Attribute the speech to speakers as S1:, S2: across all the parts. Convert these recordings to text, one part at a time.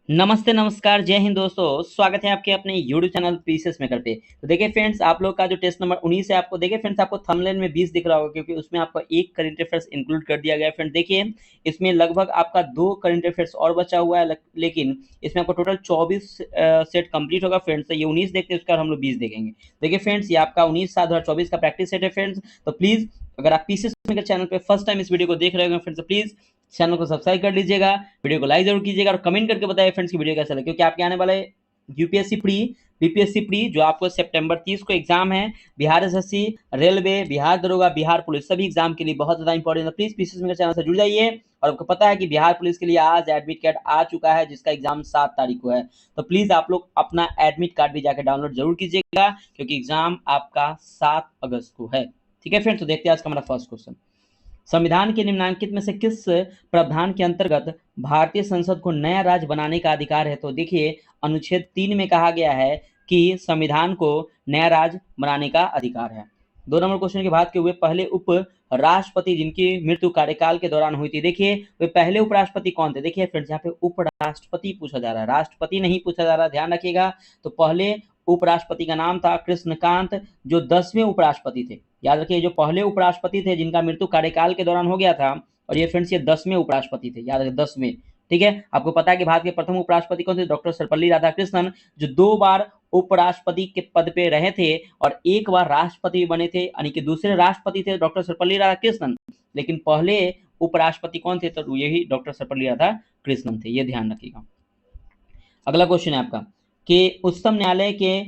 S1: नमस्ते नमस्कार जय हिंद दोस्तों, स्वागत है आपके अपने YouTube चैनल पीसीएस मेकर पे। तो देखिए फ्रेंड्स, आप लोग का जो टेस्ट नंबर 19 है, आपको देखिए फ्रेंड्स, आपको थंबनेल में 20 दिख रहा होगा क्योंकि उसमें आपको एक करंट अफेयर्स इंक्लूड कर दिया गया है। फ्रेंड्स देखिए, इसमें लगभग आपका 2 करंट अफेयर्स और बचा हुआ है, लेकिन इसमें आपको टोटल 24 सेट कंप्लीट होगा। फ्रेंड्स तो ये 19 देखते हैं, उसका हम लोग 20 देखेंगे। देखिए फ्रेंड्स, ये आपका 19/7/2024 का प्रैक्टिस सेट है। फ्रेंड्स तो प्लीज, अगर आप पीसीएस मेकर चैनल पे फर्स्ट टाइम इस वीडियो को देख रहे हो फ्रेंड्स, तो प्लीज चैनल को सब्सक्राइब कर लीजिएगा, वीडियो को लाइक जरूर कीजिएगा और कमेंट करके बताइए फ्रेंड्स की वीडियो कैसा लगे, क्योंकि आपके आने वाले यूपीएससी प्री, बीपीएससी प्री जो आपको सितंबर 30 को एग्जाम है, बिहार एसएससी, रेलवे, बिहार दरोगा, बिहार पुलिस, सभी एग्जाम के लिए बहुत ज्यादा इंपॉर्टेंट है। प्लीज पीसीएस मेकर चैनल से जुड़ जाइए। और आपको पता है कि बिहार पुलिस के लिए आज एडमिट कार्ड आ चुका है, जिसका एग्जाम 7 तारीख को है। तो प्लीज आप लोग अपना एडमिट कार्ड भी जाकर डाउनलोड जरूर कीजिएगा, क्योंकि एग्जाम आपका 7 अगस्त को है। ठीक है फ्रेंड्स, तो देखते हैं आज का हमारा फर्स्ट क्वेश्चन। संविधान के निम्नलिखित में से किस प्रावधान के अंतर्गत भारतीय संसद को नया राज्य बनाने का अधिकार है? तो देखिए, अनुच्छेद 3 में कहा गया है कि संविधान को नया राज्य बनाने का अधिकार है। 2 नंबर क्वेश्चन की बात के हुए पहले उप राष्ट्रपति जिनकी मृत्यु कार्यकाल के दौरान हुई थी, देखिए वे पहले उपराष्ट्रपति कौन थे? देखिए फ्रेंड्स, यहाँ पे उपराष्ट्रपति पूछा जा रहा है, राष्ट्रपति नहीं पूछा जा रहा, ध्यान रखिएगा। तो पहले उपराष्ट्रपति का नाम था कृष्णकांत, जो 10वें उपराष्ट्रपति थे। याद रखिए, जो पहले उपराष्ट्रपति थे जिनका मृत्यु कार्यकाल के दौरान हो गया था, और ये फ्रेंड्स ये 10वें उपराष्ट्रपति थे, याद रखिए 10वें। ठीक है, आपको पता है कि भारत के प्रथम उपराष्ट्रपति कौन थे? डॉक्टर सर्वपल्ली राधाकृष्णन, जो 2 बार उपराष्ट्रपति के पद पे रहे थे और 1 बार राष्ट्रपति बने थे, यानी कि दूसरे राष्ट्रपति थे डॉक्टर सर्वपल्ली राधाकृष्णन, लेकिन पहले उपराष्ट्रपति कौन थे? तो यही डॉक्टर सर्वपल्ली राधाकृष्णन थे, ये ध्यान रखिएगा। अगला क्वेश्चन है आपका कि उच्चतम न्यायालय के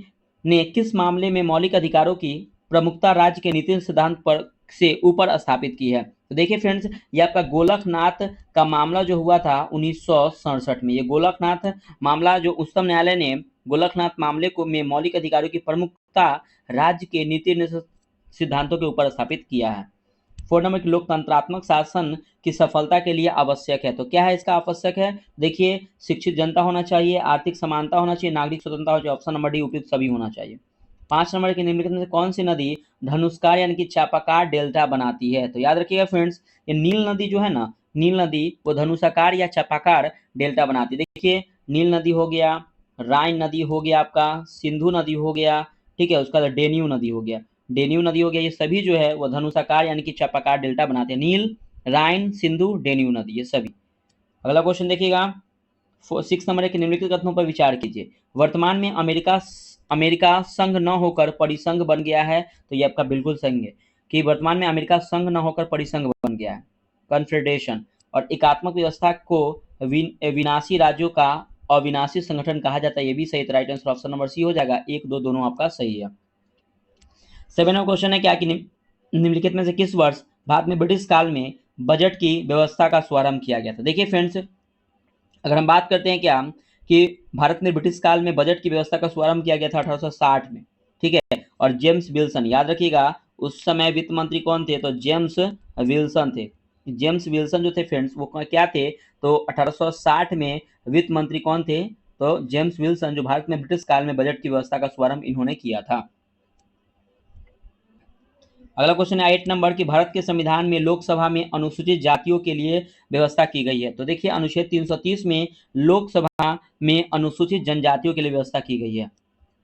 S1: ने किस मामले में मौलिक अधिकारों की प्रमुखता राज्य के नीति सिद्धांत पर से ऊपर स्थापित की है? तो देखिए फ्रेंड्स, ये आपका गोलकनाथ का मामला जो हुआ था 1967 में, ये गोलकनाथ मामला जो उच्चतम न्यायालय ने गोलकनाथ मामले को में मौलिक अधिकारों की प्रमुखता राज्य के नीति सिद्धांतों के ऊपर स्थापित किया है। 4 नंबर की लोकतंत्रात्मक शासन की सफलता के लिए आवश्यक है, तो क्या है इसका आवश्यक है? देखिए, शिक्षित जनता होना चाहिए, आर्थिक समानता होना चाहिए, नागरिक स्वतंत्रता हो चाहिए, ऑप्शन नंबर डी उपयुक्त सभी होना चाहिए। 5 नंबर की निम्नलिखित में से कौन सी नदी धनुषकार यानी कि चापाकार डेल्टा बनाती है? तो याद रखिएगा फ्रेंड्स, ये नील नदी जो है ना, नील नदी वो धनुषाकार या चापाकार डेल्टा बनाती है। देखिए, नील नदी हो गया, राइन नदी हो गया, आपका सिंधु नदी हो गया, ठीक है, उसका डेन्यू नदी हो गया, डेन्यू नदी हो गया, ये सभी जो है वो धनुषाकार यानी कि चापाकार डेल्टा बनाते हैं। नील, राइन, सिंधु, डेन्यू नदी, ये सभी। अगला क्वेश्चन देखिएगा, 6 नंबर के निम्नलिखित कथनों पर विचार कीजिए। वर्तमान में अमेरिका अमेरिका संघ न होकर परिसंघ बन गया है, तो ये आपका बिल्कुल सही है कि वर्तमान में अमेरिका संघ न होकर परिसंघ बन गया है, कन्फेडरेशन। और एकात्मक व्यवस्था को विनाशी राज्यों का अविनाशी संगठन कहा जाता है, ये भी सही। Right answer option number C हो जाएगा, 1, 2 दोनों आपका सही है। 7वां क्वेश्चन है क्या कि निम्नलिखित में से किस वर्ष भारत में ब्रिटिश काल में बजट की व्यवस्था का शुभारंभ किया गया था? देखिए फ्रेंड्स, अगर हम बात करते हैं क्या कि भारत में ब्रिटिश काल में बजट की व्यवस्था का शुभारंभ किया गया था 1860 में, ठीक है। और जेम्स विल्सन, याद रखिएगा उस समय वित्त मंत्री कौन थे? तो जेम्स विल्सन थे। जेम्स विल्सन जो थे फ्रेंड्स, वो क्या थे? तो 1860 में वित्त मंत्री कौन थे? तो जेम्स विल्सन, जो भारत में ब्रिटिश काल में बजट की व्यवस्था का शुभारंभ इन्होंने किया था। अगला क्वेश्चन है 8 नंबर कि भारत के संविधान में लोकसभा में अनुसूचित जातियों के लिए व्यवस्था की गई है। तो देखिए, अनुच्छेद 330 में लोकसभा में अनुसूचित जनजातियों के लिए व्यवस्था की गई है।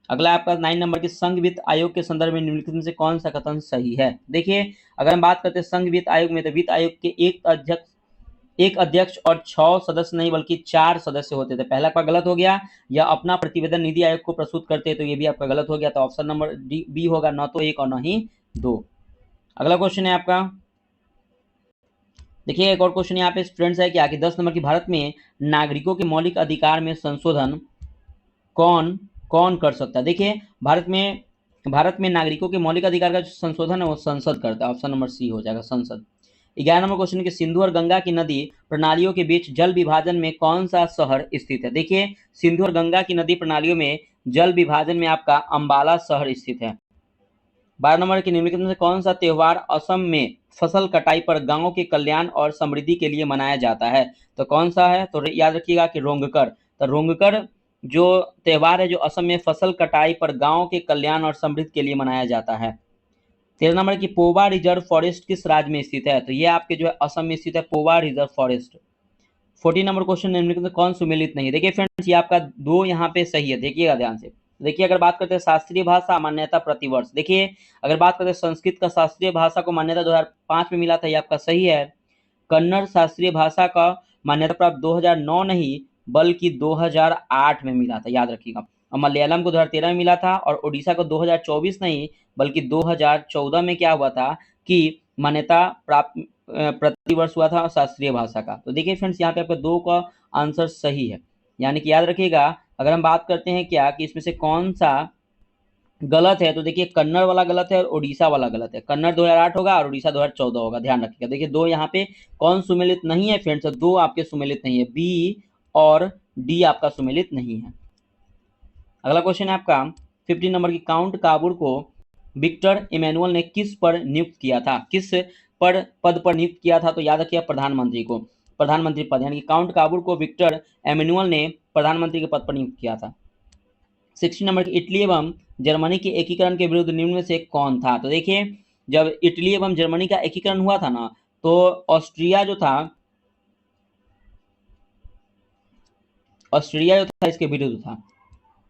S1: अगला आपका 9 नंबर की संघ वित्त आयोग के संदर्भ में निम्नलिखित में से कौन सा कथन सही है? देखिए, अगर हम बात करते हैं संघ वित्त आयोग में, तो वित्त आयोग के एक अध्यक्ष और 6 सदस्य नहीं बल्कि 4 सदस्य होते थे। पहला आपका गलत हो गया, या अपना प्रतिवेदन निधि आयोग को प्रस्तुत करते, तो ये भी आपका गलत हो गया। तो ऑप्शन नंबर बी होगा, न तो 1 और न ही 2। अगला क्वेश्चन है आपका, देखिए एक और क्वेश्चन यहाँ पे स्टूडेंट्स है कि 10 नंबर की भारत में नागरिकों के मौलिक अधिकार में संशोधन कौन कौन कर सकता है? देखिए, भारत में नागरिकों के मौलिक अधिकार का जो संशोधन है वो संसद करता है, ऑप्शन नंबर सी हो जाएगा, संसद। 11 नंबर क्वेश्चन कि सिंधु और गंगा की नदी प्रणालियों के बीच जल विभाजन में कौन सा शहर स्थित है? देखिए, सिंधु और गंगा की नदी प्रणालियों में जल विभाजन में आपका अंबाला शहर स्थित है। 12 नंबर के निम्नलिखित में से कौन सा त्योहार असम में फसल कटाई पर गांव के कल्याण और समृद्धि के लिए मनाया जाता है? तो कौन सा है? तो याद रखिएगा कि रोंगकर। तो रोंगकर जो त्योहार है जो असम में फसल कटाई पर गांव के कल्याण और समृद्धि के लिए मनाया जाता है। 13 नंबर की पोवा रिजर्व फॉरेस्ट किस राज्य में स्थित है? तो ये आपके जो है असम में स्थित है, Pova reserve forest. 14 number question, निम्नलिखित में कौन सुमेलित नहीं है? देखिए फ्रेंड्स, ये आपका 2 यहाँ पे सही है, देखिएगा ध्यान से। देखिए अगर बात करते हैं शास्त्रीय भाषा मान्यता प्रतिवर्ष, देखिए अगर बात करते हैं संस्कृत का शास्त्रीय भाषा को मान्यता 2005 में मिला था, ये आपका सही है। कन्नड़ शास्त्रीय भाषा का मान्यता प्राप्त 2009 नहीं बल्कि 2008 में मिला था, याद रखिएगा। और मलयालम को 2013 में मिला था, और ओडिशा को 2024 नहीं बल्कि 2014 में क्या हुआ था कि मान्यता प्राप्त प्रतिवर्ष हुआ था शास्त्रीय भाषा का। तो देखिए फ्रेंड्स, यहाँ पे आपका 2 का आंसर सही है, यानी कि याद रखिएगा। अगर हम बात करते हैं क्या कि इसमें से कौन सा गलत है, तो देखिए कन्नड़ वाला गलत है और ओडिशा वाला गलत है। कन्नड़ 2008 होगा और ओडिशा 2014 होगा, ध्यान रखिएगा। देखिए 2 यहाँ पे कौन सुमेलित नहीं है फ्रेंड्स? 2 आपके सुमेलित नहीं है, बी और डी आपका सुमेलित नहीं है। अगला क्वेश्चन है आपका 15 नंबर की, काउंट काबूर को विक्टर इमैनुअल ने किस पर नियुक्त किया था? किस पद पर नियुक्त किया था? तो याद रखिए प्रधानमंत्री को, प्रधानमंत्री पद, यानी कि काउंट काबूर को विक्टर इमैनुअल ने प्रधानमंत्री के पद पर नियुक्त किया था। 16 नंबर की, इटली एवं जर्मनी के एकीकरण के विरुद्ध निम्न में से कौन था? तो देखिए जब इटली एवं जर्मनी का एकीकरण हुआ था ना, तो ऑस्ट्रिया जो था इसके विरुद्ध था।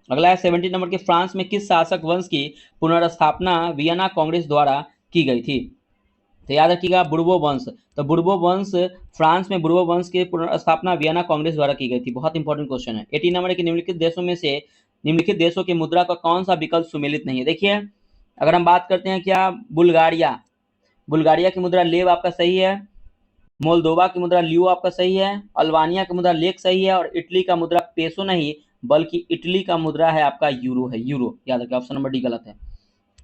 S1: अगला है 17 नंबर के, फ्रांस में किस शासक वंश की पुनर्स्थापना वियना कांग्रेस द्वारा की गई थी? तो याद रखिएगा बुर्बो वंश। तो बुर्बो वंश, फ्रांस में बुर्बो वंश की पुनर्स्थापना वियना कांग्रेस द्वारा की गई थी। बहुत इंपॉर्टेंट क्वेश्चन है। 18 नंबर के, निम्नलिखित देशों की मुद्रा का कौन सा विकल्प सुमेलित नहीं है? देखिए अगर हम बात करते हैं क्या, बुल्गारिया की मुद्रा लेव आपका सही है, मोल्दोवा की मुद्रा लियो आपका सही है, अल्बानिया की मुद्रा लेक सही है, और इटली का मुद्रा पेसो नहीं बल्कि इटली का मुद्रा है आपका यूरो है, यूरो, याद रखिए ऑप्शन नंबर डी गलत है।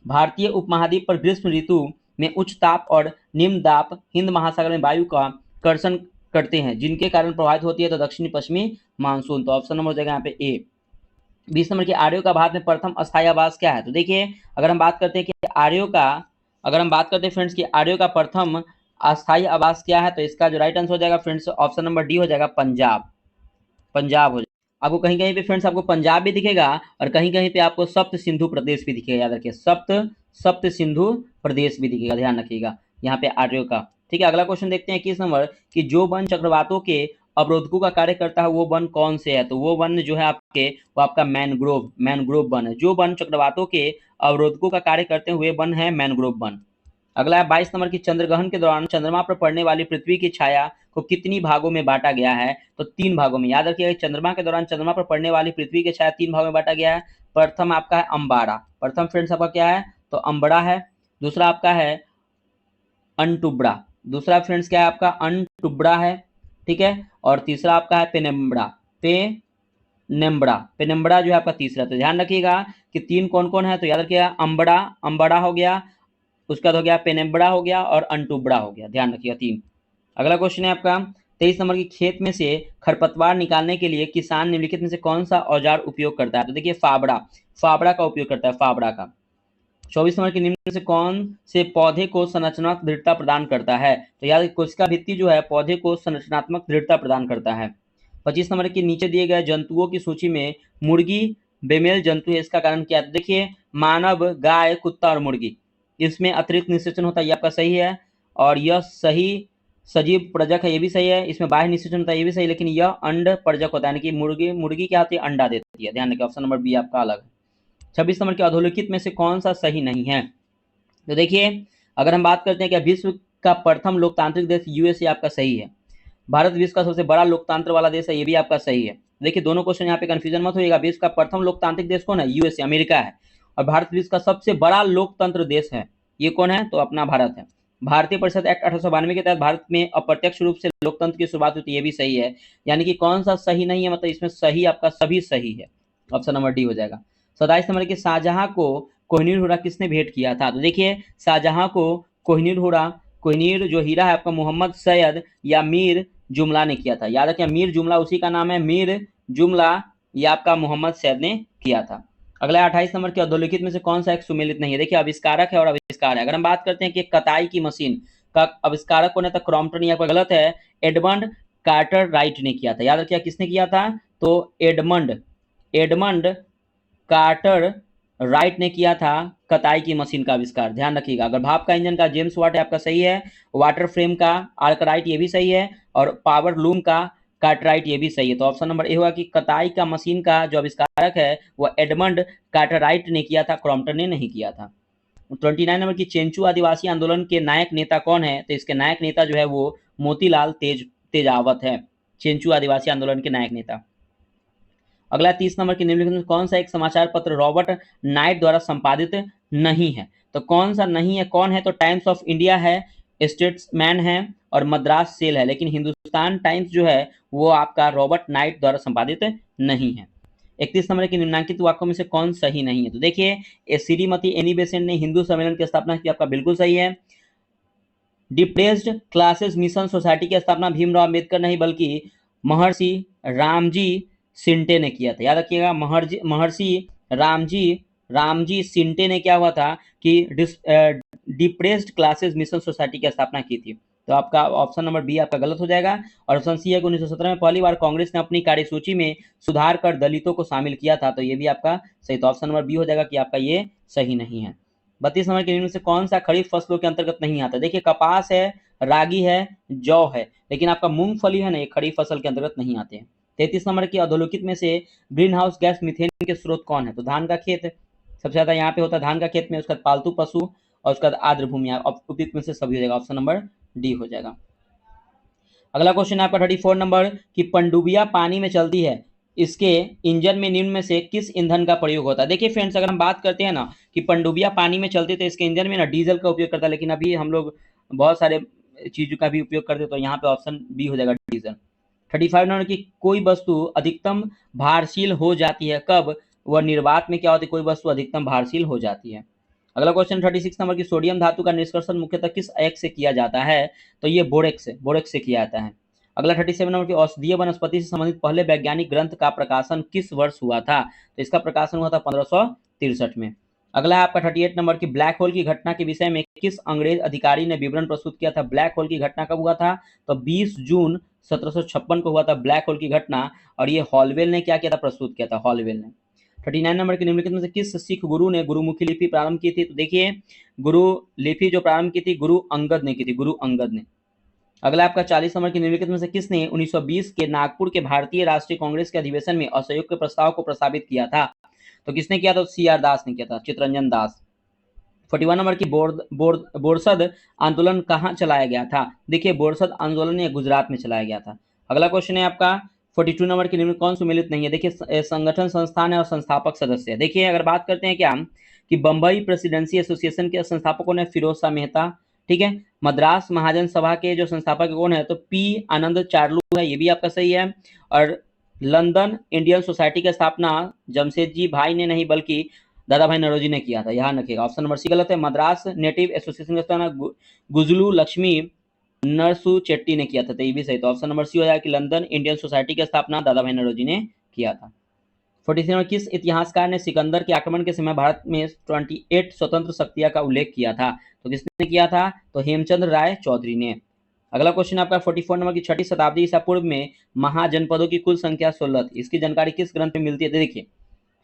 S1: भारतीय उपमहाद्वीप पर ग्रीष्म ऋतु में उच्च ताप और निम्न दाब हिंद महासागर में वायु का कर्षण करते हैं, जिनके कारण प्रभावित होती है तो दक्षिणी पश्चिमी मानसून। तो ऑप्शन नंबर हो जाएगा यहाँ पे ए। 20 नंबर के, आर्यों का भारत में प्रथम अस्थायी आवास क्या है? तो देखिए अगर हम बात करते हैं कि फ्रेंड्स की आर्यों का प्रथम अस्थायी आवास क्या है, तो इसका जो राइट आंसर हो जाएगा फ्रेंड्स ऑप्शन नंबर डी हो जाएगा, पंजाब। पंजाब हो जाएगा। आपको कहीं कहीं पे फ्रेंड्स आपको पंजाब भी दिखेगा और कहीं कहीं पे आपको सप्त सिंधु प्रदेश भी दिखेगा, याद रखिए सप्त सिंधु प्रदेश भी दिखेगा, ध्यान रखिएगा यहाँ पे आर्यों का। ठीक है, अगला क्वेश्चन देखते हैं 21 नंबर कि जो वन चक्रवातों के अवरोधकों का कार्य करता है वो वन कौन से है? तो वो वन जो है आपके, वो आपका मैनग्रोव वन है। जो वन चक्रवातों के अवरोधकों का कार्य करते हुए वन है मैनग्रोव वन। अगला है 22 नंबर की, चंद्रग्रहण के दौरान चंद्रमा पर पड़ने वाली पृथ्वी की छाया को कितनी भागों में बांटा गया है? तो 3 भागों में। याद रखिएगा चंद्रमा के दौरान चंद्रमा पर पड़ने वाली पृथ्वी की छाया 3 भागों में बांटा गया है। प्रथम आपका है अंबारा, प्रथम फ्रेंड्स आपका क्या है? तो अंबड़ा है। दूसरा आपका है अनटुबड़ा, दूसरा फ्रेंड्स क्या है आपका? अनटुबड़ा है, ठीक है। और तीसरा आपका है पेनेम्बड़ा, पेनेम्बड़ा जो है आपका तीसरा। तो ध्यान रखिएगा कि 3 कौन कौन है, तो याद रखिएगा अंबड़ा हो गया, उसका हो गया पेनेम्बड़ा हो गया, और अनटुबड़ा हो गया, ध्यान रखिएगा 3। अगला क्वेश्चन है आपका 23 नंबर की, खेत में से खरपतवार निकालने के लिए किसान निम्नलिखित में से कौन सा औजार उपयोग करता है? तो देखिए फावड़ा का उपयोग करता है, फावड़ा का। 24 नंबर के, निम्न में से कौन से पौधे को संरचनात्मक दृढ़ता प्रदान करता है? तो याद कोशिका भित्ति जो है पौधे को संरचनात्मक दृढ़ता प्रदान करता है। 25 नंबर के, नीचे दिए गए जंतुओं की सूची में मुर्गी बेमेल जंतु है, इसका कारण क्या है? देखिए मानव, गाय, कुत्ता और मुर्गी, इसमें अतिरिक्त निषेचन होता है, ये आपका सही है। और यह सही सजीव प्रजक है, ये भी सही है। इसमें बाह्य निषेचन होता है, ये भी सही, लेकिन यह अंड प्रजक होता है, यानी कि मुर्गी क्या होती है? अंडा देती है, ध्यान रखिए ऑप्शन नंबर बी आपका अलग है। 26 नंबर के, अधोलिखित में से कौन सा सही नहीं है? तो देखिए अगर हम बात करते हैं कि विश्व का प्रथम लोकतांत्रिक देश यूएसए आपका सही है। भारत विश्व का सबसे बड़ा लोकतंत्र वाला देश है, ये भी आपका सही है। देखिए दोनों क्वेश्चन यहाँ पे कंफ्यूजन मत होइएगा। विश्व का प्रथम लोकतांत्रिक देश कौन है? यूएसए, अमेरिका है। और भारत विश्व का सबसे बड़ा लोकतंत्र देश है, ये कौन है? तो अपना भारत है। भारतीय परिषद एक्ट 1892 के तहत भारत में अप्रत्यक्ष रूप से लोकतंत्र की शुरुआत हुई, ये भी सही है। यानी कि कौन सा सही नहीं है, मतलब इसमें सही आपका सभी सही है, ऑप्शन नंबर डी हो जाएगा। 27 नंबर के, शाहजहां को कोहिनूर हीरा किसने भेंट किया था? तो देखिए शाहजहां को कोहिनूर जो हीरा है आपका मोहम्मद सैयद या मीर जुमला ने किया था। याद रखिए मीर जुमला उसी का नाम है, मीर जुमला ये आपका मोहम्मद सैयद ने किया था। अगला 28 नंबर के, अधोलिखित में से कौन सा एक सुमेलित नहीं है? देखिए आविष्कारक है और आविष्कार है। अगर हम बात करते हैं कि कताई की मशीन का आविष्कारक कौन है, तो क्रॉम्पटन, यहाँ पर गलत है, एडमंड कार्टर राइट ने किया था। याद रखिए किसने किया था? तो एडमंड कार्टर राइट ने किया था कताई की मशीन का आविष्कार, ध्यान रखिएगा। अगर भाप का इंजन का जेम्स वाट है आपका सही है, वाटर फ्रेम का आर्कराइट ये भी सही है, और पावर लूम का कार्टराइट, ये भी सही है। तो ऑप्शन नंबर ए होगा कि कताई का मशीन का जो आविष्कारक है वो एडमंड कार्टराइट ने किया था, क्रॉम्पटन ने नहीं किया था। 29 नंबर की चेंचू आदिवासी आंदोलन के नायक नेता कौन है? तो इसके नायक नेता जो है वो मोतीलाल तेजावत है, चेंचू आदिवासी आंदोलन के नायक नेता। अगला 30 नंबर की निम्नलिखित में कौन सा एक समाचार पत्र रॉबर्ट नाइट द्वारा संपादित नहीं है? तो कौन सा नहीं है, कौन है? तो टाइम्स ऑफ इंडिया है, स्टेट्समैन है और मद्रास सेल है। लेकिन हिंदुस्तान टाइम्स जो है वो आपका रॉबर्ट नाइट द्वारा संपादित नहीं है। 31 नंबर के निम्नलिखित वाक्यों में से कौन सही नहीं है? तो देखिए, श्रीमती एनी बेसेंट ने हिंदू सम्मेलन की स्थापना की, आपका बिल्कुल सही है। डिप्रेस्ड क्लासेस मिशन सोसाइटी की स्थापना भीमराव अम्बेडकर नहीं बल्कि महर्षि रामजी सिंटे ने किया था। याद रखिएगा, महर्षि रामजी सिंटे ने क्या हुआ था कि डिप्रेस्ड क्लासेस मिशन सोसाइटी की स्थापना की थी। तो आपका ऑप्शन नंबर बी आपका गलत हो जाएगा। और ऑप्शन सी है कि 1917 में पहली बार कांग्रेस ने अपनी कार्यसूची में सुधार कर दलितों को शामिल किया था। तो ये भी आपका सही, तो ऑप्शन नंबर बी हो जाएगा कि आपका ये सही नहीं है। 32 नंबर के निम्न से कौन सा खरीफ फसलों के अंतर्गत नहीं आता? देखिए, कपास है, रागी है, जौ है, लेकिन आपका मूंगफली है ना, ये खरीफ फसल के अंतर्गत नहीं आते हैं। 33 नंबर की अधोलोकित में से ग्रीन हाउस गैस मीथेन के स्रोत कौन है? तो धान का खेत सबसे ज्यादा यहाँ पे होता है, धान का खेत में, उसका पालतू पशु और उसका आर्द्र भूमि। उपयुक्त में से सभी हो जाएगा, ऑप्शन नंबर डी हो जाएगा। अगला क्वेश्चन है आपका 34 नंबर की पनडुबिया पानी में चलती है, इसके इंजन में निम्न में से किस ईंधन का प्रयोग होता है? देखिए फ्रेंड्स, अगर हम बात करते हैं ना कि पनडुबिया पानी में चलती है तो इसके इंजन में ना डीजल का उपयोग करता है, लेकिन अभी हम लोग बहुत सारे चीजों का भी उपयोग करते हैं, तो यहाँ पे ऑप्शन बी हो जाएगा, डीजल। 35 नंबर की कोई वस्तु अधिकतम भारशील हो जाती है कब? वह निर्वात में क्या होती है? कोई वस्तु अधिकतम भारशील हो जाती है। अगला क्वेश्चन 36 नंबर की सोडियम धातु का निष्कर्षण मुख्यतः किस अयस्क से किया जाता है? तो ये बोरेक्स से किया जाता है। अगला 37 नंबर की औषधीय वनस्पति से संबंधित पहले वैज्ञानिक ग्रंथ का प्रकाशन किस वर्ष हुआ था? तो इसका प्रकाशन हुआ था 1563 में। अगला आपका 38 नंबर की ब्लैक होल की घटना के विषय में किस अंग्रेज अधिकारी ने विवरण प्रस्तुत किया था? ब्लैक होल की घटना कब हुआ था? तो 20 जून 1756 को हुआ था ब्लैक होल की घटना, और ये हॉलवेल ने क्या किया था? प्रस्तुत किया था, हॉलवेल ने। 39 नंबर के निम्नलिखित में से किस सिख गुरु ने गुरुमुखी लिपि प्रारंभ की थी? तो देखिए, गुरु लिपि जो प्रारंभ की थी गुरु अंगद ने की थी, गुरु अंगद ने। अगला आपका 40 नंबर की निम्नलिखित में से किसने 1920 के नागपुर के भारतीय राष्ट्रीय कांग्रेस के अधिवेशन में असहयोग के प्रस्ताव को प्रस्तावित किया था? तो किसने किया था? CR दास ने किया था, चितरंजन दास। 41 नंबर की बोरसद आंदोलन कहाँ चलाया गया था? देखिए, बोरसद आंदोलन ये गुजरात में चलाया गया था। अगला क्वेश्चन है आपका 42 नंबर के निम्न कौन सम्मिलित नहीं है? देखिए, संगठन, संस्थान है और संस्थापक सदस्य है। देखिए, अगर बात करते हैं क्या कि बंबई प्रेसिडेंसी एसोसिएशन के संस्थापकों ने फिरोज शाह मेहता, ठीक है। मद्रास महाजन सभा के जो संस्थापक कौन है? तो पी आनंद चार्लू है, ये भी आपका सही है। और लंदन इंडियन सोसाइटी की स्थापना जमशेदजी भाई ने नहीं बल्कि दादा भाई नौरोजी ने किया था, ध्यान रखिएगा। ऑप्शन नंबर सी गलत है। मद्रास नेटिव एसोसिएशन का स्थापना गुजलू लक्ष्मी नरसू चेट्टी ने किया था, तो ये भी सही। तो ऑप्शन नंबर सी हो जाएगा कि लंदन इंडियन सोसाइटी की स्थापना दादा भाई नौरोजी ने किया था। 43 नंबर किस इतिहासकार ने सिकंदर के आक्रमण के समय भारत में 28 स्वतंत्र शक्तियां का उल्लेख किया था? तो किसने किया था? तो हेमचंद्र राय चौधरी ने। अगला क्वेश्चन आपका 44 नंबर की 6ठी शताब्दी ईसा पूर्व में महाजनपदों की कुल संख्या 16 थी, इसकी जानकारी किस ग्रंथ में मिलती है? देखिए,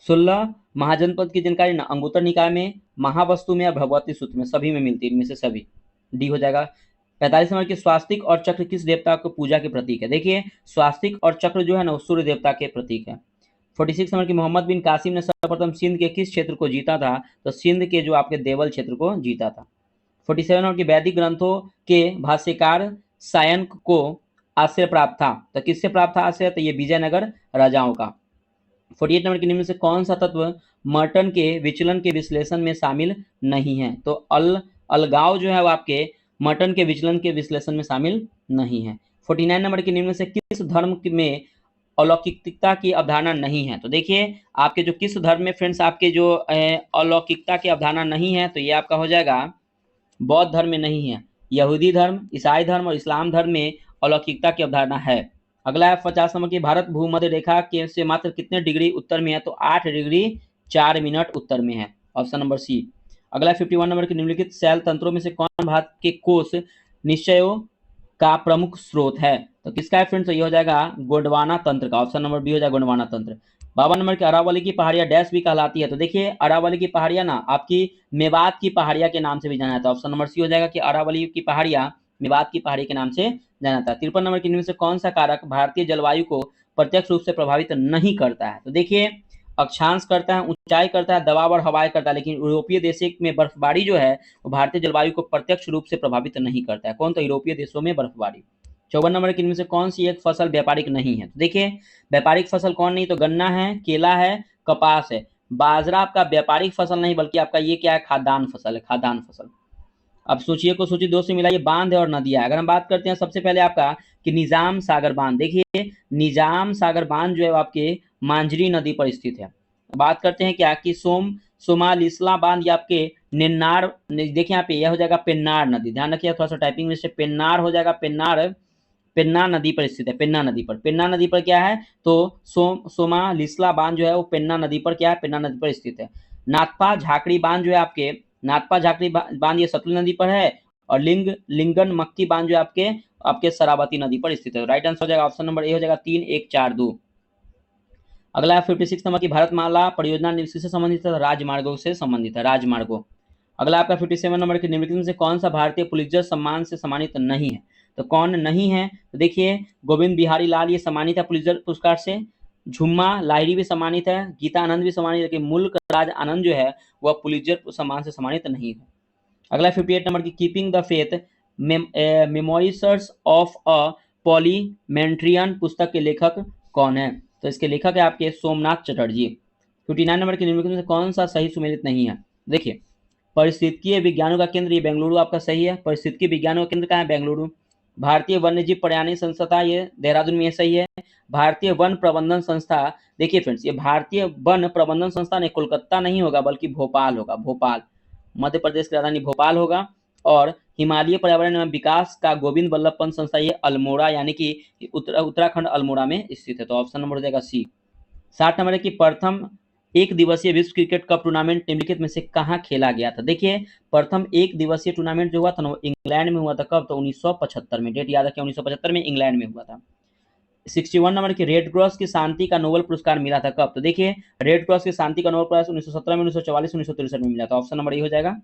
S1: 16 महाजनपद की जानकारी ना अंगुत्तर निकाय में, महावस्तु में और भगवती सूत्र में, सभी में मिलती है, इनमें से सभी, डी हो जाएगा। 45 नंबर की स्वास्तिक और चक्र किस देवता को पूजा के प्रतीक है? देखिए, स्वास्तिक और चक्र जो है ना सूर्य देवता के प्रतीक है। 46 नंबर की मोहम्मद बिन कासिम ने सर्वप्रथम सिंध के किस क्षेत्र को जीता था? तो सिंध के जो आपके देवल क्षेत्र को जीता था। 47 नंबर की वैदिक ग्रंथों के भाष्यकार सायंक को आश्रय प्राप्त था, तो किससे प्राप्त था आश्रय? तो ये विजयनगर राजाओं का। 48 नंबर के निम्न से कौन सा तत्व मर्टन के विचलन के विश्लेषण में शामिल नहीं है? तो अलगाव जो है वो आपके मर्टन के विचलन के विश्लेषण में शामिल नहीं है। 49 नंबर के निम्न से किस धर्म में अलौकिकता की अवधारणा नहीं है? तो देखिए, आपके जो किस धर्म में फ्रेंड्स आपके जो अलौकिकता की अवधारणा नहीं है, तो ये आपका हो जाएगा बौद्ध धर्म में नहीं है, यहूदी धर्म, ईसाई धर्म और इस्लाम धर्म में अलौकिकता की अवधारणा है। अगला है 50 नंबर की भारत भूमध्य रेखा के से मात्र कितने डिग्री उत्तर में है? तो 8 डिग्री 4 मिनट उत्तर में है, ऑप्शन नंबर सी। अगला 51 नंबर के निम्नलिखित शैल तंत्रों में से कौन भारत के कोष निश्चयों का प्रमुख स्रोत है? तो किसका है फ्रेंड्स? तो ये हो जाएगा गोंडवाना तंत्र का, ऑप्शन नंबर बी हो जाएगा गोंडवाना तंत्र। 52 नंबर की अरावली की पहाड़ियां डैश भी कहलाती है? तो देखिए, अरावली की पहाड़ियां ना आपकी मेवात की पहाड़ियां के नाम से भी जाना जाता है, ऑप्शन नंबर सी हो जाएगा कि अरावली की पहाड़ियां मेवात की पहाड़ी के नाम से जाना जाता है। 53 नंबर की निम्न से कौन सा कारक भारतीय जलवायु को प्रत्यक्ष रूप से प्रभावित नहीं करता है? तो देखिए अक्षांश करता है, ऊंचाई करता है, दबाव और हवाएं करता है, लेकिन यूरोपीय देशों में बर्फबारी जो है वो भारतीय जलवायु को प्रत्यक्ष रूप से प्रभावित नहीं करता है। कौन? तो यूरोपीय देशों में बर्फबारी। 54 नंबर की इनमें से कौन सी एक फसल व्यापारिक नहीं है? तो देखिए व्यापारिक फसल कौन नहीं? तो गन्ना है, केला है, कपास है। बाजरा आपका व्यापारिक फसल नहीं, बल्कि आपका ये क्या है? खाद्यान्न फसल है, खाद्यान्न फसल। अब सोचिए को सोचिए, दो से मिलाइए, बांध है और नदियां। अगर हम बात करते हैं सबसे पहले आपका कि निजाम सागर बांध, देखिए निजाम सागर बांध जो है आपके मांझरी नदी पर स्थित है। बात करते हैं क्या कि सोमालिसला बांध, ये आपके निन्नार, देखिए यहाँ पे यह हो जाएगा पेन्नार नदी, ध्यान रखिए थोड़ा सा टाइपिंग में से, पेन्नार हो जाएगा, पेन्नार पेन्ना नदी पर स्थित है। पेन्ना नदी पर, पेन्ना नदी पर क्या है? तो सोमालिसला बांध जो है वो पेन्ना नदी पर क्या है? पेन्ना नदी पर स्थित है। नाथपा झाकड़ी बांध जो है आपके, नाथपा झाकड़ी बांध ये सतलुज नदी पर है, और लिंगन मक्की बांध जो है आपके आपके शरावती नदी पर स्थित है। राइट आंसर हो जाएगा ऑप्शन नंबर ए हो जाएगा 3, 1, 4, 2। अगला 56 नंबर की भारतमाला परियोजना किससे संबंधित है? राजमार्गों से संबंधित है, राजमार्गों। अगला आपका 57 नंबर की निम्नलिखित में से कौन सा भारतीय पुलित्जर सम्मान से सम्मानित नहीं है? तो कौन नहीं है? तो देखिए गोविंद बिहारी लाल ये सम्मानित है पुलित्जर पुरस्कार से, झुम्मा लाहिड़ी भी सम्मानित है, गीता आनंद भी सम्मानित है, लेकिन मुल्क राज आनंद जो है वह पुलित्जर सम्मान से सम्मानित नहीं है। अगला 58 नंबर की keeping the faith memoirs of a parliamentarian पुस्तक के लेखक कौन है? तो इसके लेखक है आपके सोमनाथ चटर्जी। 59 नंबर की निम्नलिखित में से कौन सा सही सुमेलित नहीं है? देखिए परिस्थितिकीय विज्ञानों का केंद्र ये बेंगलुरु आपका सही है, परिस्थितिकीय विज्ञानों का केंद्र कहाँ है? बेंगलुरु। भारतीय वन्यजीव पर्यावरण संस्था ये देहरादून में, ये सही है। भारतीय वन प्रबंधन संस्था, देखिए फ्रेंड्स ये भारतीय वन प्रबंधन संस्था ने कोलकाता नहीं होगा बल्कि भोपाल होगा, भोपाल, मध्य प्रदेश की राजधानी भोपाल होगा। और हिमालय पर्यावरण एवं विकास का गोविंद वल्लभ पंत संस्था ये अल्मोड़ा यानी कि उत्तराखंड अल्मोड़ा में स्थित है। तो ऑप्शन नंबर हो जाएगा सी। 60 नंबर की प्रथम एक दिवसीय विश्व क्रिकेट कप टूर्नामेंट निम्नलिखित में से कहाँ खेला गया था? देखिए प्रथम एक दिवसीय टूर्नामेंट जो हुआ था ना इंग्लैंड में हुआ था। कब? तो 1975 में, डेट याद रखिए 1975 में इंग्लैंड में हुआ था। 61 नंबर की रेड क्रॉस की शांति का नोबेल पुरस्कार मिला था कब? तो देखिए रेड क्रॉस की शांति का नोबेल पुरस्कार 1917 में, 1944, 1963 में मिला था। ऑप्शन नंबर ये हो जाएगा।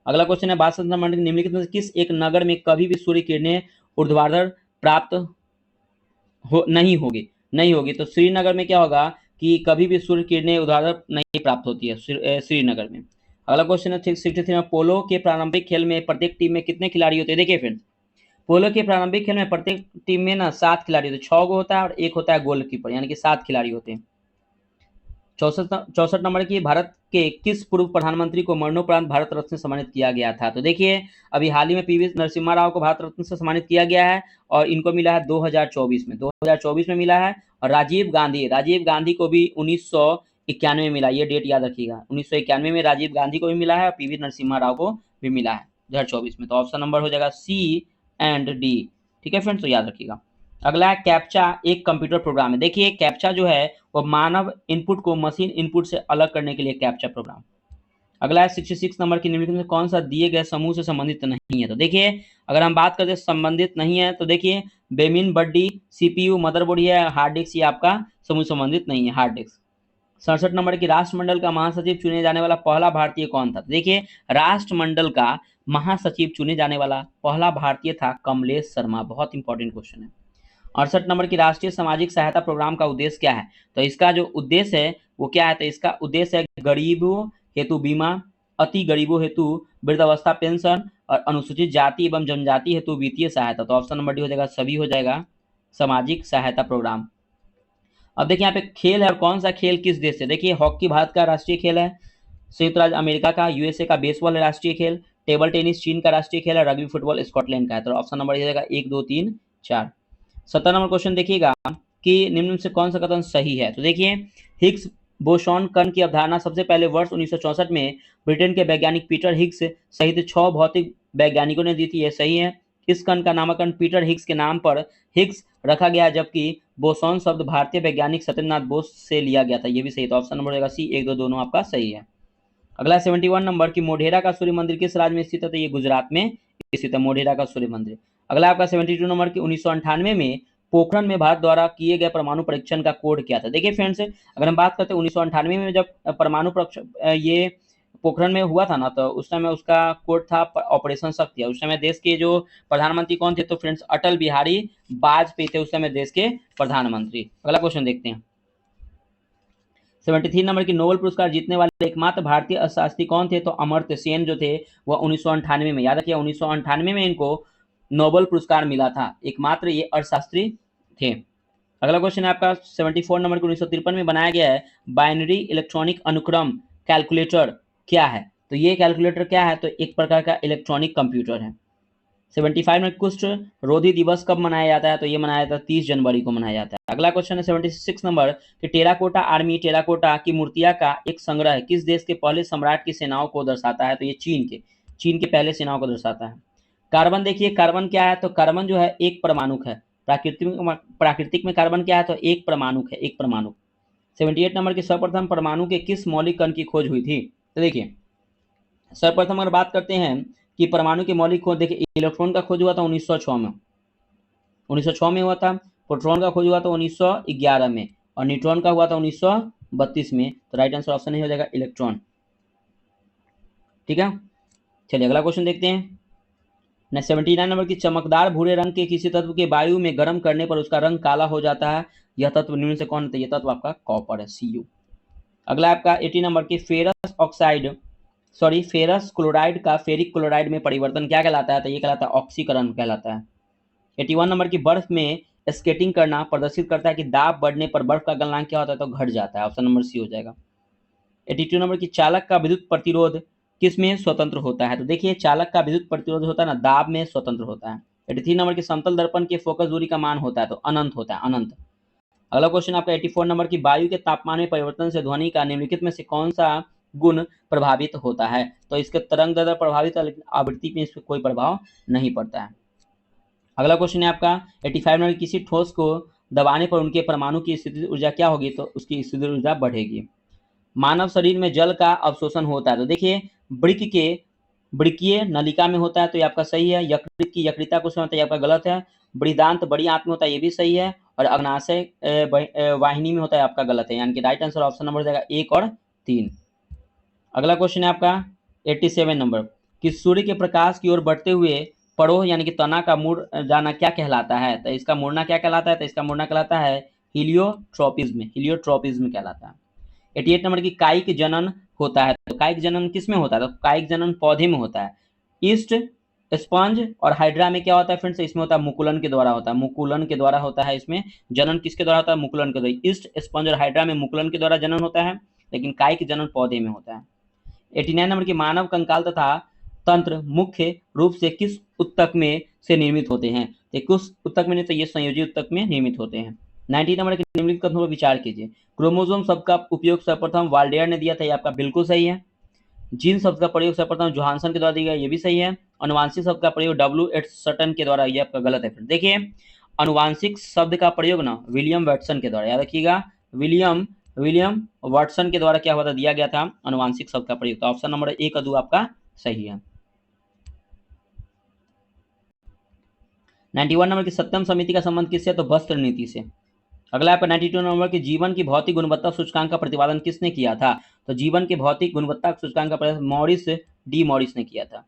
S1: अगला क्वेश्चन है 62 नंबर निम्नलिखित में से किस एक नगर में कभी भी सूर्य किरणें ऊर्ध्वाधर प्राप्त नहीं होगी? तो श्रीनगर में क्या होगा कि कभी भी सूर्य किरणें ऊर्ध्वाधर नहीं प्राप्त होती है श्रीनगर में। अगला क्वेश्चन है 63 में पोलो के प्रारंभिक खेल में प्रत्येक टीम में कितने खिलाड़ी होते हैं? देखिए फ्रेंड्स पोलो के प्रारंभिक खेल में प्रत्येक टीम में ना 7 खिलाड़ी होते हैं, 6 गो होता है और एक होता है गोलकीपर, यानी कि 7 खिलाड़ी होते हैं। 64 नंबर की भारत के किस पूर्व प्रधानमंत्री को मरणोपरांत भारत रत्न से सम्मानित किया गया था? तो देखिए अभी हाल ही में पीवी नरसिम्हा राव को भारत रत्न से सम्मानित किया गया है और इनको मिला है 2024 में मिला है। और राजीव गांधी को भी 1991 में मिला, ये डेट याद रखिएगा, 1991 में राजीव गांधी को भी मिला है और पीवी नरसिम्हा राव को भी मिला है 2024 में। तो ऑप्शन नंबर हो जाएगा सी एंड डी। ठीक है फ्रेंड्स, तो याद रखिएगा। अगला है कैप्चा एक कंप्यूटर प्रोग्राम है। देखिए कैप्चा जो है वो मानव इनपुट को मशीन इनपुट से अलग करने के लिए कैप्चा प्रोग्राम। अगला है 66 नंबर की निम्नलिखित में कौन सा दिए गए समूह से संबंधित नहीं है? तो देखिए अगर हम बात करते हैं संबंधित नहीं है तो देखिए बेमिन बड्डी, सीपीयू, मदरबोर्ड या हार्ड डिस्क, ये आपका समूह संबंधित नहीं है, हार्ड डिस्क। 67 नंबर की राष्ट्रमंडल का महासचिव चुने जाने वाला पहला भारतीय कौन था? देखिए राष्ट्रमंडल का महासचिव चुने जाने वाला पहला भारतीय था कमलेश शर्मा। बहुत इंपॉर्टेंट क्वेश्चन है। 68 नंबर की राष्ट्रीय सामाजिक सहायता प्रोग्राम का उद्देश्य क्या है? तो इसका जो उद्देश्य है वो क्या है? तो इसका उद्देश्य है गरीबों हेतु बीमा, अति गरीबों हेतु वृद्धावस्था पेंशन और अनुसूचित जाति एवं जनजाति हेतु वित्तीय सहायता। तो ऑप्शन नंबर डी हो जाएगा, सभी हो जाएगा सामाजिक सहायता प्रोग्राम। अब देखिए यहाँ पे खेल है और कौन सा खेल किस देश से? देखिए हॉकी भारत का राष्ट्रीय खेल है, संयुक्त राज्य अमेरिका का, यूएसए का बेसबॉल है राष्ट्रीय खेल, टेबल टेनिस चीन का राष्ट्रीय खेल है, रग्बी फुटबॉल स्कॉटलैंड का है। तो ऑप्शन नंबर हो जाएगा 1, 2, 3, 4। 70 नंबर क्वेश्चन देखिएगा कि निम्न से कौन सा कथन सही है? तो देखिए हिग्स बोसॉन कण की अवधारणा सबसे पहले वर्ष 1964 में ब्रिटेन के वैज्ञानिक पीटर हिग्स सहित 6 भौतिक वैज्ञानिकों ने दी थी, यह सही है। इस कण का नामकरण पीटर हिग्स के नाम पर हिग्स रखा गया, जबकि बोसॉन शब्द भारतीय वैज्ञानिक सत्येंद्रनाथ बोस से लिया गया था, यह भी सही। तो ऑप्शन नंबर होगा सी, 1, 2 दोनों आपका सही है। अगला 71 नंबर की मोढेरा का सूर्य मंदिर किस राज्य में स्थित है? तो ये गुजरात में स्थित है मोढेरा का सूर्य मंदिर। अगला आपका 72 नंबर की 1998 में पोखरण में भारत द्वारा किए गए परमाणु परीक्षण का कोड क्या था? देखिए फ्रेंड्स अगर हम बात करते हैं 1998 में जब परमाणु ये पोखरण में हुआ था ना, तो उस समय उसका कोड था ऑपरेशन शक्ति। उस समय देश के जो प्रधानमंत्री कौन थे, तो फ्रेंड्स अटल बिहारी वाजपेयी थे उस समय देश के प्रधानमंत्री। अगला क्वेश्चन देखते हैं। 73 नंबर की नोबेल पुरस्कार जीतने वाले एकमात्र भारतीय अर्थशास्त्री कौन थे, तो अमर्त्य सेन जो थे वह 1998 में, याद रखिए 1998 में इनको नोबेल पुरस्कार मिला था, एकमात्र ये अर्थशास्त्री थे। अगला क्वेश्चन है आपका 74 नंबर के 1953 में बनाया गया है बाइनरी इलेक्ट्रॉनिक अनुक्रम कैलकुलेटर क्या है, तो ये कैलकुलेटर क्या है, तो एक प्रकार का इलेक्ट्रॉनिक कंप्यूटर है। 75 में कुष्ठ रोधी दिवस कब मनाया जाता है, तो ये मनाया जाता है 30 जनवरी को मनाया जाता है। अगला क्वेश्चन है 76 नंबर कि टेराकोटा आर्मी टेराकोटा की मूर्तियां का एक संग्रह किस देश के पहले सम्राट की सेनाओं को दर्शाता है, तो ये चीन के पहले सेनाओं को दर्शाता है। कार्बन देखिए, कार्बन क्या है, तो कार्बन जो है एक परमाणुक है। प्राकृतिक में कार्बन क्या है, तो एक परमाणुक है, एक परमाणुक। 78 नंबर के सर्वप्रथम परमाणु के किस मौलिक कण की खोज हुई थी, तो देखिए सर्वप्रथम अगर बात करते हैं कि परमाणु के मौलिक खोज, देखिए इलेक्ट्रॉन का खोज हुआ था 1906 में, 1906 में हुआ था। प्रोटॉन का खोज हुआ था 1911 में, और न्यूट्रॉन का हुआ था 1932 में। तो राइट आंसर ऑप्शन नहीं हो जाएगा इलेक्ट्रॉन। ठीक है, चलिए अगला क्वेश्चन देखते हैं। 79 नंबर की चमकदार भूरे रंग के किसी तत्व के वायु में गर्म करने पर उसका रंग काला हो जाता है, यह तत्व निम्न से कौन है, यह तत्व आपका कॉपर है, Cu। अगला आपका 80 नंबर की फेरस क्लोराइड का फेरिक क्लोराइड में परिवर्तन क्या कहलाता है, तो ये कहलाता है ऑक्सीकरण कहलाता है। 81 नंबर की बर्फ में स्केटिंग करना प्रदर्शित करता है कि दाब बढ़ने पर बर्फ का गलनांक क्या होता है, तो घट जाता है, ऑप्शन नंबर सी हो जाएगा। 82 नंबर की चालक का विद्युत प्रतिरोध किस में स्वतंत्र होता है, तो देखिए चालक का विद्युत प्रतिरोध होता है ना, दाब में स्वतंत्र होता है। 83 नंबर के समतल दर्पण के फोकस दूरी का मान होता है, तो अनंत होता है, अनंत। अगला क्वेश्चन आपका 84 नंबर की वायु के तापमान में परिवर्तन से ध्वनि का निम्नलिखित में से कौन सा गुण प्रभावित होता है, तो इसके तरंग दैर्ध्य प्रभावित है, लेकिन आवृत्ति में इस पर कोई प्रभाव नहीं पड़ता है। अगला क्वेश्चन है आपका 85 नंबर, किसी ठोस को दबाने पर उनके परमाणु की स्थितिज ऊर्जा क्या होगी, तो उसकी स्थितिज ऊर्जा बढ़ेगी। मानव शरीर में जल का अवशोषण होता है, तो देखिए वृक्कीय नलिका में होता है, तो ये आपका सही है। यकृत की यकृता कुछ होता है, ये आपका गलत है। बृहदांत बड़ी आंत में होता है, ये भी सही है। और अग्नाशय वाहिनी में होता है, आपका गलत है, यानी कि राइट आंसर ऑप्शन नंबर हो जाएगा 1 और 3। अगला क्वेश्चन है आपका 87 नंबर कि सूर्य के प्रकाश की ओर बढ़ते हुए पड़ोह यानी कि तना का मुड़ जाना क्या कहलाता है, तो इसका मुड़ना क्या कहलाता है, तो इसका मुड़ना कहलाता है हीलियोट्रोपिज्म, हीलियोट्रोपिज्म कहलाता है। 88 नंबर की कायिक जनन होता है, तो कायिक जनन किस में होता है, तो कायिक जनन पौधे में होता है। ईस्ट स्पंज और हाइड्रा में क्या होता है फ्रेंड्स, इसमें होता है मुकुलन के द्वारा होता है, मुकुलन के द्वारा होता है। इसमें जनन किसके द्वारा होता है, मुकुलन के द्वारा। ईस्ट स्पंज और हाइड्रा में मुकुलन के द्वारा जनन होता है, लेकिन कायिक जनन पौधे में होता है। 89 नंबर की मानव कंकाल तथा तंत्र मुख्य रूप से किस उत्तक में से निर्मित होते हैं, तो किस उत्तक में नहीं, तो ये संयोजी उत्तक में निर्मित होते हैं। 90 नंबर के निम्नलिखित कथनों पर विचार कीजिए। क्रोमोसोम शब्द का उपयोग सर्वप्रथम वाल्डेयर ने दिया था, ये आपका बिल्कुल सही है। जीन शब्द का प्रयोग सर्वप्रथम जोहानसन के द्वारा दिया गया, ये भी सही है। अनुवांशिक शब्द का प्रयोग W.H. सटन के द्वारा, ये आपका गलत है। फिर देखिए अनुवांशिक शब्द का प्रयोग ना विलियम वाटसन के द्वारा, याद रखिएगा विलियम वाटसन के द्वारा क्या हुआ था, दिया गया था अनुवांशिक शब्द का प्रयोग। तो ऑप्शन नंबर 1 और 2 आपका सही है। 91 नंबर की सत्यम समिति का संबंध किससे, तो वस्त्र नीति से। अगला आपका 92 नंबर के जीवन की भौतिक गुणवत्ता सूचकांक का प्रतिपादन किसने किया था, तो जीवन के भौतिक गुणवत्ता सूचकांक का प्रतिपादन मॉरिस ने किया था।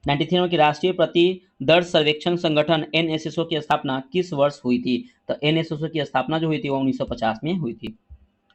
S1: 93 नंबर की राष्ट्रीय प्रतिदर्श सर्वेक्षण संगठन NSSO की स्थापना किस वर्ष हुई थी, तो NSSO की स्थापना जो हुई थी वो 1950 में हुई थी।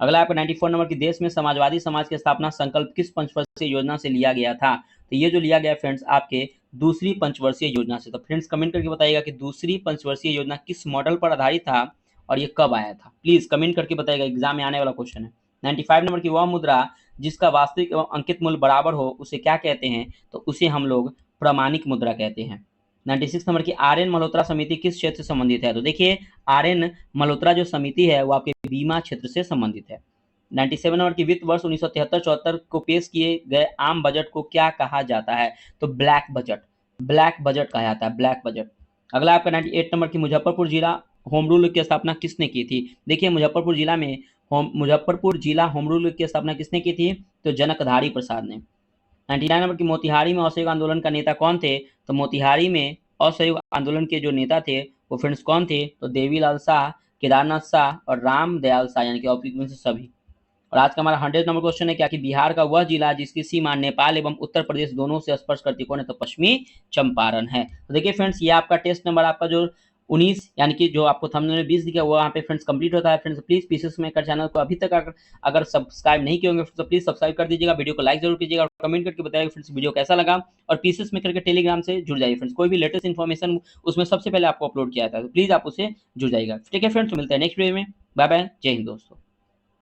S1: अगला आपका 94 नंबर की देश में समाजवादी समाज की स्थापना संकल्प किस पंचवर्षीय योजना से लिया गया था, तो ये जो लिया गया फ्रेंड्स आपके दूसरी पंचवर्षीय योजना से। तो फ्रेंड्स कमेंट करके बताइएगा कि दूसरी पंचवर्षीय योजना किस मॉडल पर आधारित था और ये कब आया था, प्लीज कमेंट करके बताइएगा, एग्जाम में आने वाला क्वेश्चन है। 95 नंबर की वह मुद्रा जिसका वास्तविक एवं अंकित मूल्य बराबर हो उसे क्या कहते हैं, तो उसे हम लोग प्रमाणिक मुद्रा कहते हैं। 96 नंबर की RN मल्होत्रा समिति किस क्षेत्र से संबंधित है, तो देखिए RN मल्होत्रा जो समिति है वो आपके बीमा क्षेत्र से संबंधित है। 97 नंबर की वित्त वर्ष 1973-74 को पेश किए गए आम बजट को क्या कहा जाता है, तो ब्लैक बजट कहा जाता है, ब्लैक बजट। अगला आपका 98 नंबर की मुजफ्फरपुर जिला होम रूल की स्थापना किसने की थी, देखिए मुजफ्फरपुर जिला होम रूल की स्थापना किसने की थी, तो जनकधारी प्रसाद ने। 99 नंबर की मोतिहारी में असहयोग आंदोलन का नेता कौन थे, तो मोतिहारी में असहयोग आंदोलन के जो नेता थे वो फ्रेंड्स कौन थे, तो देवीलाल शाह, केदारनाथ शाह और राम दयाल शाह, यानी कि ऑप्शन में से सभी। और आज का हमारा 100 नंबर क्वेश्चन है क्या कि बिहार का वह जिला जिसकी सीमा नेपाल एवं उत्तर प्रदेश दोनों से स्पर्श करती कौन है, तो पश्चिमी चंपारण है। तो देखिए फ्रेंड्स, ये आपका टेस्ट नंबर आपका जो 19 यानी कि जो आपको थंबनेल में 20 दिखा वो यहाँ पे फ्रेंड्स कंप्लीट होता है। Friends please pieces maker channel को अभी तक अगर सब्सक्राइब नहीं किए होंगे तो प्लीज सब्सक्राइब कर दीजिएगा, वीडियो को लाइक जरूर कीजिएगा और कमेंट करके बताइएगा फ्रेंड्स वीडियो कैसा लगा। और पीसेस मेकर के टेलीग्राम से जुड़ जाइए फ्रेंड्स, कोई भी लेटेस्ट इन्फॉर्मेशन उसमें सबसे पहले आपको अपलोड किया जाता है, तो प्लीज आप उसे जुड़ जाइएगा। ठीक है फ्रेंड्स, मिलते हैं नेक्स्ट वीडियो में। बाय बाय, जय हिंद दोस्तों।